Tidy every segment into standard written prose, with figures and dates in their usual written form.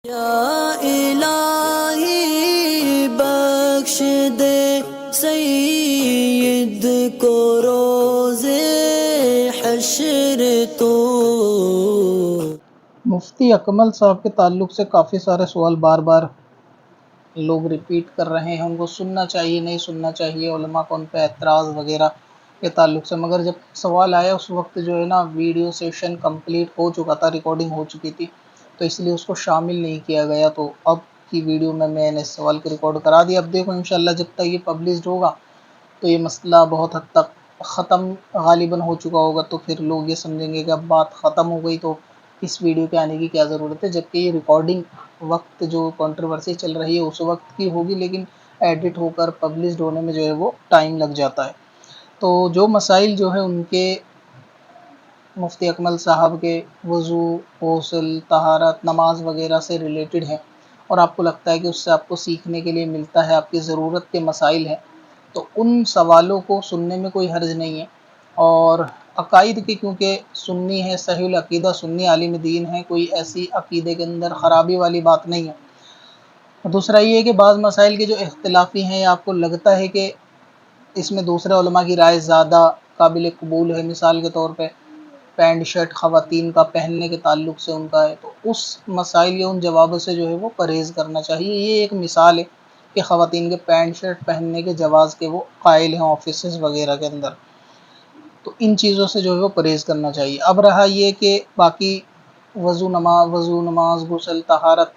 یا الہی بخش دے سید کو روز حشر تو۔ مفتی اکمل صاحب کے تعلق سے کافی سارے سوال بار بار لوگ ریپیٹ کر رہے ہیں، ان کو سننا چاہیے نہیں سننا چاہیے، علماء کو ان پہ اعتراض وغیرہ کے تعلق سے۔ مگر جب سوال آیا اس وقت جو ہے نا ویڈیو سیشن کمپلیٹ ہو چکا تھا، ریکارڈنگ ہو چکی تھی، تو اس لیے اس کو شامل نہیں کیا گیا۔ تو اب کی ویڈیو میں نے اس سوال کو ریکارڈ کرا دیا۔ اب دیکھو انشاءاللہ جب تک یہ پبلشڈ ہوگا تو یہ مسئلہ بہت حد تک ختم غالباً ہو چکا ہوگا، تو پھر لوگ یہ سمجھیں گے کہ اب بات ختم ہو گئی تو اس ویڈیو پہ آنے کی کیا ضرورت ہے، جبکہ یہ ریکارڈنگ وقت جو کنٹروورسی چل رہی ہے اس وقت کی ہوگی، لیکن ایڈٹ ہو کر پبلشڈ ہونے میں جو ہے وہ ٹائم لگ جاتا ہے۔ تو جو مسائل جو ہے ان کے مفتی اکمل صاحب کے وضو، غسل، طہارت، نماز وغیرہ سے ریلیٹڈ ہیں اور آپ کو لگتا ہے کہ اس سے آپ کو سیکھنے کے لیے ملتا ہے، آپ کی ضرورت کے مسائل ہیں، تو ان سوالوں کو سننے میں کوئی حرج نہیں ہے۔ اور عقائد کی کیونکہ سنی ہے، صحیح العقیدہ سنی عالم دین ہے، کوئی ایسی عقیدے کے اندر خرابی والی بات نہیں ہے۔ دوسرا یہ ہے کہ بعض مسائل کے جو اختلافی ہیں، آپ کو لگتا ہے کہ اس میں دوسرے علماء کی رائے زیادہ قابل قبول ہے، مثال کے طور پہ پینٹ شرٹ خواتین کا پہننے کے تعلق سے ان کا ہے، تو اس مسائل یا ان جوابوں سے جو ہے وہ پرہیز کرنا چاہیے۔ یہ ایک مثال ہے کہ خواتین کے پینٹ شرٹ پہننے کے جواز کے وہ قائل ہیں آفیسز وغیرہ کے اندر، تو ان چیزوں سے جو ہے وہ پرہیز کرنا چاہیے۔ اب رہا یہ کہ باقی وضو نماز غسل طہارت،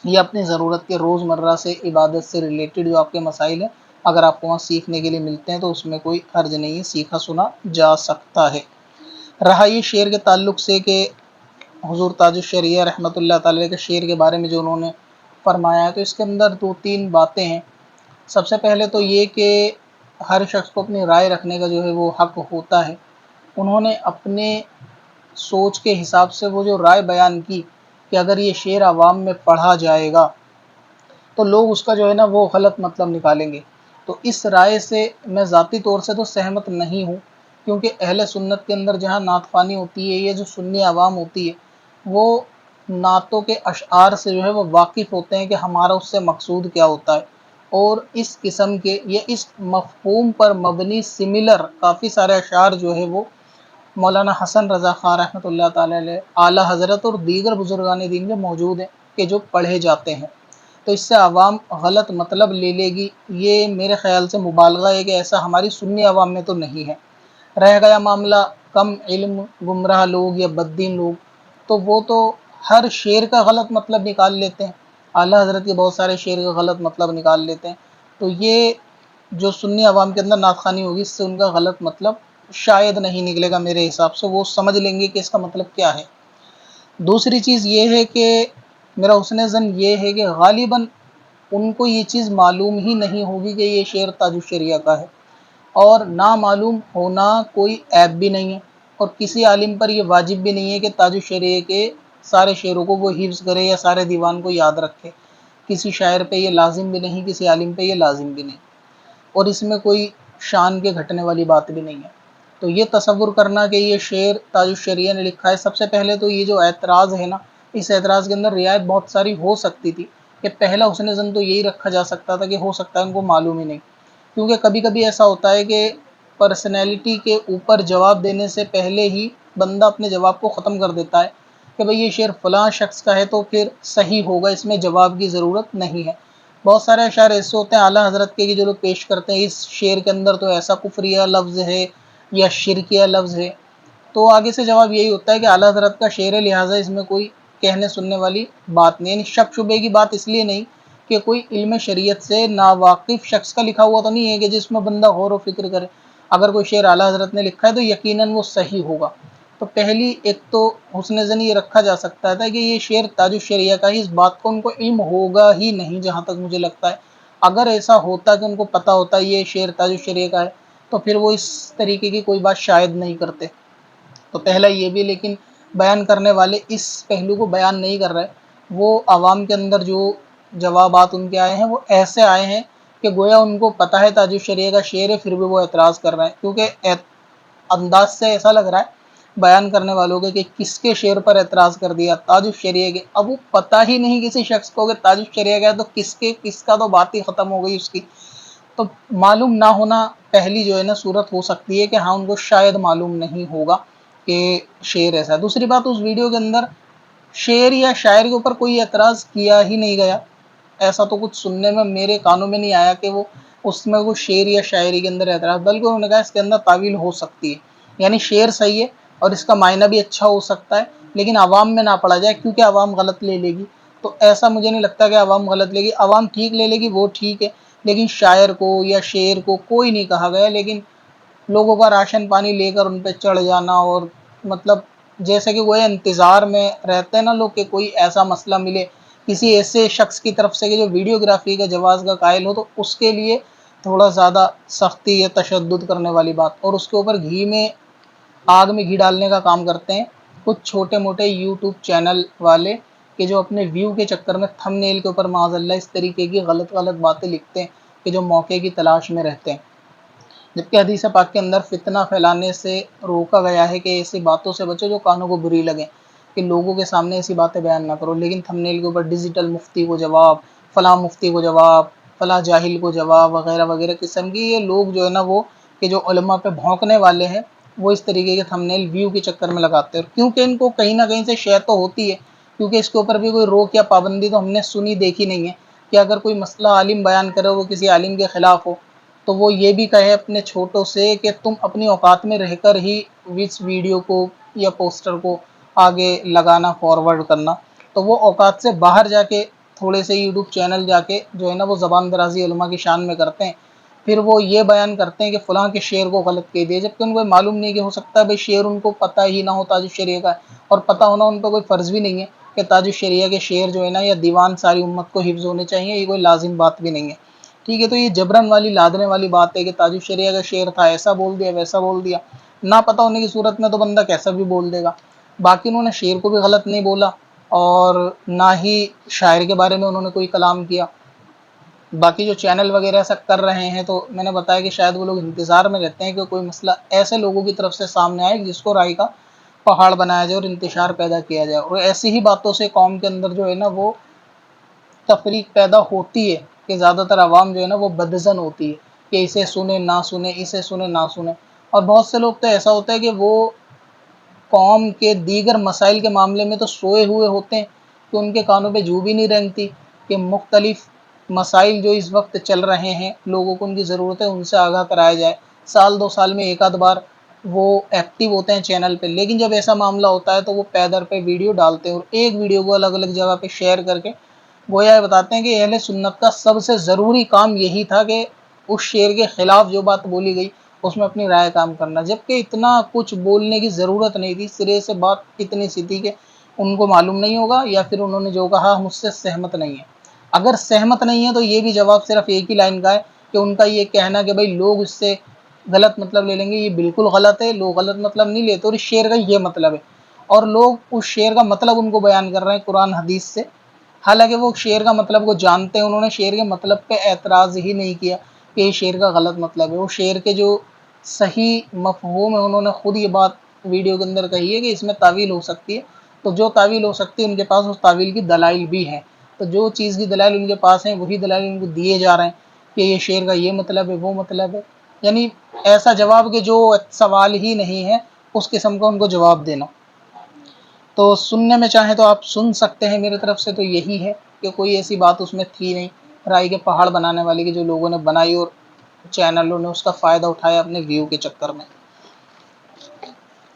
یہ اپنی ضرورت کے روزمرہ سے عبادت سے ریلیٹڈ جو آپ کے مسائل ہیں، اگر آپ کو وہاں سیکھنے کے لیے ملتے ہیں تو اس میں کوئی حرج نہیں ہے، سیکھا سنا جا سکتا ہے۔ رہا یہ شعر کے تعلق سے کہ حضور تاج الشریعہ رحمۃ اللہ تعالی کے شعر کے بارے میں جو انہوں نے فرمایا ہے، تو اس کے اندر دو تین باتیں ہیں۔ سب سے پہلے تو یہ کہ ہر شخص کو اپنی رائے رکھنے کا جو ہے وہ حق ہوتا ہے۔ انہوں نے اپنے سوچ کے حساب سے وہ جو رائے بیان کی کہ اگر یہ شعر عوام میں پڑھا جائے گا تو لوگ اس کا جو ہے نا وہ غلط مطلب نکالیں گے، تو اس رائے سے میں ذاتی طور سے تو سہمت نہیں ہوں، کیونکہ اہل سنت کے اندر جہاں نعت خوانی ہوتی ہے، یہ جو سنی عوام ہوتی ہے وہ نعتوں کے اشعار سے جو ہے وہ واقف ہوتے ہیں کہ ہمارا اس سے مقصود کیا ہوتا ہے، اور اس قسم کے یا اس مفہوم پر مبنی سملر کافی سارے اشعار جو ہے وہ مولانا حسن رضا خان رحمۃ اللہ تعالی علیہ، اعلیٰ حضرت اور دیگر بزرگان دین میں موجود ہیں کہ جو پڑھے جاتے ہیں، تو اس سے عوام غلط مطلب لے لے گی۔ یہ میرے خیال سے مبالغہ ہے کہ ایسا ہماری سنی عوام میں تو نہیں ہے۔ رہ گیا معاملہ کم علم گمراہ لوگ یا بددین لوگ، تو وہ تو ہر شعر کا غلط مطلب نکال لیتے ہیں، اعلیٰ حضرت کے بہت سارے شعر کا غلط مطلب نکال لیتے ہیں، تو یہ جو سنی عوام کے اندر نعت خوانی ہوگی اس سے ان کا غلط مطلب شاید نہیں نکلے گا، میرے حساب سے وہ سمجھ لیں گے کہ اس کا مطلب کیا ہے۔ دوسری چیز یہ ہے کہ میرا حسن ظن یہ ہے کہ غالباً ان کو یہ چیز معلوم ہی نہیں ہوگی کہ یہ شعر تاج الشریعہ کا ہے، اور نہ معلوم ہونا کوئی عیب بھی نہیں ہے، اور کسی عالم پر یہ واجب بھی نہیں ہے کہ تاج الشریعہ کے سارے شعروں کو وہ حفظ کرے یا سارے دیوان کو یاد رکھے، کسی شاعر پہ یہ لازم بھی نہیں، کسی عالم پہ یہ لازم بھی نہیں، اور اس میں کوئی شان کے گھٹنے والی بات بھی نہیں ہے۔ تو یہ تصور کرنا کہ یہ شعر تاج الشریعہ نے لکھا ہے، سب سے پہلے تو یہ جو اعتراض ہے نا، اس اعتراض کے اندر رعایت بہت ساری ہو سکتی تھی، کہ پہلا حسن ظن تو یہی رکھا جا سکتا تھا کہ ہو سکتا ہے ان کو معلوم ہی نہیں، کیونکہ کبھی کبھی ایسا ہوتا ہے کہ پرسنالٹی کے اوپر جواب دینے سے پہلے ہی بندہ اپنے جواب کو ختم کر دیتا ہے کہ بھئی یہ شعر فلاں شخص کا ہے تو پھر صحیح ہوگا، اس میں جواب کی ضرورت نہیں ہے۔ بہت سارے اشعار ایسے ہوتے ہیں اعلیٰ حضرت کے جو لوگ پیش کرتے ہیں اس شعر کے اندر تو ایسا کفریہ لفظ ہے یا شرکیہ لفظ ہے، تو آگے سے جواب یہی ہوتا ہے کہ اعلیٰ حضرت کا شعر ہے، لہٰذا اس میں کوئی کہنے سننے والی بات نہیں، یعنی شک شبے کی بات اس لیے نہیں کہ کوئی علم شریعت سے ناواقف شخص کا لکھا ہوا تو نہیں ہے کہ جس میں بندہ غور و فکر کرے، اگر کوئی شعر اعلیٰ حضرت نے لکھا ہے تو یقیناً وہ صحیح ہوگا۔ تو پہلی ایک تو حسن ظن یہ رکھا جا سکتا تھا کہ یہ شعر تاج الشریعہ کا ہی، اس بات کو ان کو علم ہوگا ہی نہیں جہاں تک مجھے لگتا ہے، اگر ایسا ہوتا کہ ان کو پتہ ہوتا یہ شعر تاج الشریعہ کا ہے تو پھر وہ اس طریقے کی کوئی بات شاید نہیں کرتے۔ تو پہلا یہ بھی، لیکن بیان کرنے والے اس پہلو کو بیان نہیں کر رہے، وہ عوام کے اندر جو جوابات ان کے آئے ہیں وہ ایسے آئے ہیں کہ گویا ان کو پتہ ہے تاج الشریعہ کا شعر ہے، پھر بھی وہ اعتراض کر رہے ہیں، کیونکہ انداز سے ایسا لگ رہا ہے بیان کرنے والوں کے کہ کس کے شعر پر اعتراض کر دیا، تاج الشریعہ کے. اب وہ پتہ ہی نہیں کسی شخص کو کہ تاج الشریعہ کا ہے تو کس کا تو بات ہی ختم ہو گئی اس کی. تو معلوم نہ ہونا پہلی جو ہے نا صورت ہو سکتی ہے کہ ہاں ان کو شاید معلوم نہیں ہوگا کہ شعر ایسا ہے. دوسری بات، اس ویڈیو کے اندر شعر یا شاعر کے اوپر کوئی اعتراض کیا ہی نہیں گیا. ایسا تو کچھ سننے میں میرے کانوں میں نہیں آیا کہ وہ اس میں وہ شعر یا شاعری کے اندر اعتراض، بلکہ انہوں نے کہا اس کے اندر تعویل ہو سکتی ہے. یعنی شعر صحیح ہے اور اس کا معنی بھی اچھا ہو سکتا ہے، لیکن عوام میں نہ پڑھا جائے کیونکہ عوام غلط لے لے گی. تو ایسا مجھے نہیں لگتا کہ عوام غلط لے گی. عوام ٹھیک لے لے گی وہ ٹھیک ہے، لیکن شاعر کو یا شعر کو کوئی نہیں کہا گیا. لیکن لوگوں کا راشن پانی لے کر ان پہ چڑھ جانا، اور مطلب جیسے کہ وہ انتظار میں رہتے ہیں نا لوگ کہ کوئی ایسا مسئلہ ملے کسی ایسے شخص کی طرف سے کہ جو ویڈیوگرافی کا جواز کا قائل ہو، تو اس کے لیے تھوڑا زیادہ سختی یا تشدد کرنے والی بات، اور اس کے اوپر آگ میں گھی ڈالنے کا کام کرتے ہیں کچھ چھوٹے موٹے یوٹیوب چینل والے کہ جو اپنے ویو کے چکر میں تھم نیل کے اوپر معاذ اللہ اس طریقے کی غلط باتیں لکھتے ہیں کہ جو موقع کی تلاش میں رہتے ہیں. جبکہ حدیث پاک کے اندر فتنہ پھیلانے سے روکا گیا ہے کہ ایسی باتوں سے بچو جو کانوں کو بری لگیں، کہ لوگوں کے سامنے ایسی باتیں بیان نہ کرو. لیکن تھم نیل کے اوپر ڈیجیٹل مفتی کو جواب، فلاں مفتی کو جواب، فلاں جاہل کو جواب وغیرہ وغیرہ قسم کی، یہ لوگ جو ہے نا وہ کہ جو علماء پہ بھونکنے والے ہیں وہ اس طریقے کے تھم نیل ویو کے چکر میں لگاتے ہیں. کیونکہ ان کو کہیں نہ کہیں سے شے تو ہوتی ہے، کیونکہ اس کے اوپر بھی کوئی روک یا پابندی تو ہم نے سنی دیکھی نہیں ہے کہ اگر کوئی مسئلہ عالم بیان کرے وہ کسی عالم کے خلاف ہو تو وہ یہ بھی کہے اپنے چھوٹوں سے کہ تم اپنی اوقات میں رہ کر ہی اس ویڈیو کو یا پوسٹر کو آگے لگانا، فارورڈ کرنا. تو وہ اوقات سے باہر جا کے تھوڑے سے یوٹیوب چینل جا کے جو ہے نا وہ زبان درازی علماء کی شان میں کرتے ہیں. پھر وہ یہ بیان کرتے ہیں کہ فلاں کے شعر کو غلط کہہ دیا، جبکہ ان کو معلوم نہیں کہ ہو سکتا ہے بھائی شعر ان کو پتہ ہی نہ ہو تاج الشریعہ کا ہے، اور پتہ ہونا ان پہ کوئی فرض بھی نہیں ہے کہ تاج الشریعہ کے شعر جو ہے نا یا دیوان ساری امت کو حفظ ہونے چاہیے، یہ کوئی لازم بات بھی نہیں ہے. ٹھیک ہے، تو یہ جبرن والی لادنے والی بات ہے کہ تاج الشریعہ کا شعر تھا، ایسا بول دیا ویسا بول دیا. نہ پتہ ہونے کی صورت میں تو بندہ کیسا بھی بول دے گا. باقی انہوں نے شعر کو بھی غلط نہیں بولا اور نہ ہی شاعر کے بارے میں انہوں نے کوئی کلام کیا. باقی جو چینل وغیرہ ایسا کر رہے ہیں تو میں نے بتایا کہ شاید وہ لوگ انتظار میں رہتے ہیں کہ کوئی مسئلہ ایسے لوگوں کی طرف سے سامنے آئے جس کو رائے کا پہاڑ بنایا جائے اور انتشار پیدا کیا جائے. اور ایسی ہی باتوں سے قوم کے اندر جو ہے نا وہ تفریق پیدا ہوتی ہے کہ زیادہ تر عوام جو ہے نا وہ بدظن ہوتی ہے کہ اسے سنیں نہ سنیں، اسے سنیں نہ سنیں. اور بہت سے لوگ تو ایسا ہوتا ہے کہ وہ قوم کے دیگر مسائل کے معاملے میں تو سوئے ہوئے ہوتے ہیں کہ ان کے کانوں پہ جو بھی نہیں رینگتی کہ مختلف مسائل جو اس وقت چل رہے ہیں لوگوں کو ان کی ضرورت ہے ان سے آگاہ کرایا جائے. سال دو سال میں ایک آدھ بار وہ ایکٹیو ہوتے ہیں چینل پہ، لیکن جب ایسا معاملہ ہوتا ہے تو وہ پیدر پہ ویڈیو ڈالتے ہیں اور ایک ویڈیو کو الگ الگ جگہ پہ شیئر کر کے گویا یہ بتاتے ہیں کہ اہل سنت کا سب سے ضروری کام یہی تھا کہ اس شعر کے خلاف جو بات بولی گئی اس میں اپنی رائے کام کرنا. جبکہ اتنا کچھ بولنے کی ضرورت نہیں تھی، سرے سے بات اتنی سی تھی کہ ان کو معلوم نہیں ہوگا یا پھر انہوں نے جو کہا ہم اس سے سہمت نہیں ہیں. اگر سہمت نہیں ہے تو یہ بھی جواب صرف ایک ہی لائن کا ہے کہ ان کا یہ کہنا کہ بھائی لوگ اس سے غلط مطلب لے لیں گے، یہ بالکل غلط ہے. لوگ غلط مطلب نہیں لیتے اور اس شعر کا یہ مطلب ہے، اور لوگ اس شعر کا مطلب ان کو بیان کر رہے ہیں قرآن حدیث سے، حالانکہ وہ شعر کا مطلب کو جانتے ہیں. انہوں نے شعر کے مطلب پہ اعتراض ہی نہیں کیا کہ یہ شعر کا غلط مطلب ہے. وہ شعر کے جو صحیح مفہوم ہے انہوں نے خود یہ بات ویڈیو کے اندر کہی ہے کہ اس میں تعویل ہو سکتی ہے. تو جو تعویل ہو سکتی ہے ان کے پاس اس تعویل کی دلائل بھی ہیں. تو جو چیز کی دلائل ان کے پاس ہیں وہی دلائل ان کو دیے جا رہے ہیں کہ یہ شعر کا یہ مطلب ہے وہ مطلب ہے. یعنی ایسا جواب کہ جو سوال ہی نہیں ہے اس قسم کا ان کو جواب دینا. تو سننے میں چاہیں تو آپ سن سکتے ہیں، میرے طرف سے تو یہی ہے کہ کوئی ایسی بات اس میں تھی نہیں رائے کے پہاڑ بنانے والی کہ جو لوگوں نے بنائی اور چینلوں نے اس کا فائدہ اٹھایا اپنے ویو کے چکر میں.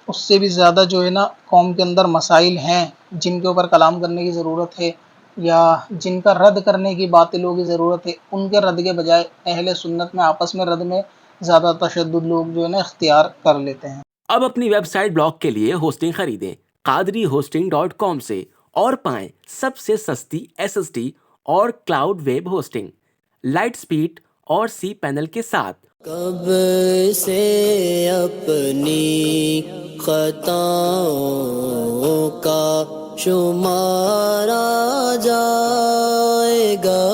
اس سے بھی زیادہ جو ہے نا قوم کے اندر مسائل ہیں جن کے اوپر کلام کرنے کی ضرورت ہے یا جن کا رد کرنے کی باطلوں کی ضرورت ہے. ان کے رد کے بجائے اہل سنت میں آپس میں رد میں زیادہ تشدد لوگ جو ہے نا اختیار کر لیتے ہیں. اب اپنی ویب سائٹ بلاگ کے لیے ہوسٹنگ خریدیں qadri-hosting.com سے اور پائیں سب سے سستی SSD اور cloud web hosting, light speed اور سی پینل کے ساتھ. کب سے اپنی خطاؤں کا شمارا جائے گا.